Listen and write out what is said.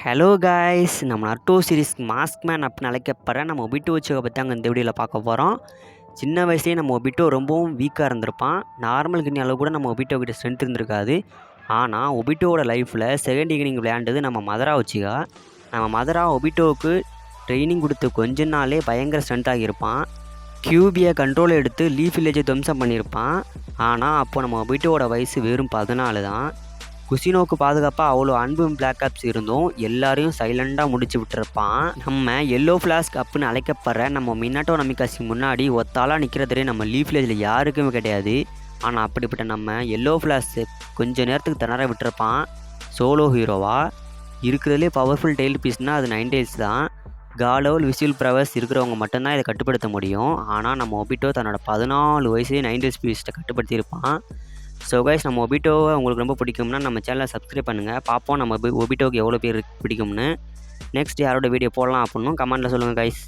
Hello guys, நம்ம Naruto series mask man அப்படின்னு அழைக்கப்படுற நம்ம ஒபிட்டோ வச்சுக்க பற்றி அங்கே இந்த வீடியோவில் பார்க்க போகிறோம். சின்ன வயசுலேயே நம்ம ஒபிட்டோ ரொம்பவும் வீக்காக இருந்திருப்பான். நார்மல் கிண்ணி அளவு கூட நம்ம ஒபிட்டோ கிட்ட ஸ்ட்ரென்த் இருந்திருக்காது. ஆனால் ஒபிட்டோவோட லைஃப்பில் செகண்ட் இன்னிங் விளையாண்டது நம்ம மதரா வச்சுக்கா. நம்ம மதரா ஒபிட்டோவுக்கு ட்ரைனிங் கொடுத்து கொஞ்ச நாளே பயங்கர ஸ்ட்ரென்த்தாக இருப்பான். கியூபியை கண்ட்ரோல் எடுத்து லீஃப் வில்லேஜை துவம்சம் பண்ணியிருப்பான். ஆனால் அப்போது நம்ம ஒபிட்டோவோட வயசு வெறும் 14 தான். குசினோக்கு பாதுகாப்பாக அவ்வளோ அன்பும் பிளாக் ஆப்ஸ் இருந்தும் எல்லாரையும் சைலண்டாக முடிச்சு விட்டுருப்பான். நம்ம எல்லோ ஃப்ளாஸ்க் அப்புன்னு அழைக்கப்படுற நம்ம மினாட்டோ நமிகாசி முன்னாடி ஒத்தாலாக நிற்கிறதுலே நம்ம லீஃப் வில்லேஜில் யாருக்குமே கிடையாது. ஆனால் அப்படிப்பட்ட நம்ம எல்லோ ஃப்ளாஸ் கொஞ்சம் நேரத்துக்கு திணற விட்டுருப்பான். சோலோ ஹீரோவாக இருக்கிறதுலே பவர்ஃபுல் டெய்ல் பீஸ்னால் அது 9 டேல்ஸ் தான். காலோல் விசில் ப்ரவர்ஸ் இருக்கிறவங்க மட்டும்தான் இதை கட்டுப்படுத்த முடியும். ஆனால் நம்ம ஒபிட்டோ தன்னோட 14 வயசுலேயே 9 டேல்ஸ் பீஸ்ட்டை கட்டுப்படுத்தியிருப்பான். ஸோ கைஸ், நம்ம ஒபிட்டோவை உங்களுக்கு ரொம்ப பிடிக்கும்னா நம்ம சேனலை சப்ஸ்கிரைப் பண்ணுங்கள். பார்ப்போம் நம்ம ஒபிட்டோவுக்கு எவ்வளோ பேர் பிடிக்கும்னு. நெக்ஸ்ட் யாரோட வீடியோ போடலாம் அப்படின்னு கமெண்ட்டில் சொல்லுங்கள் கைஸ்.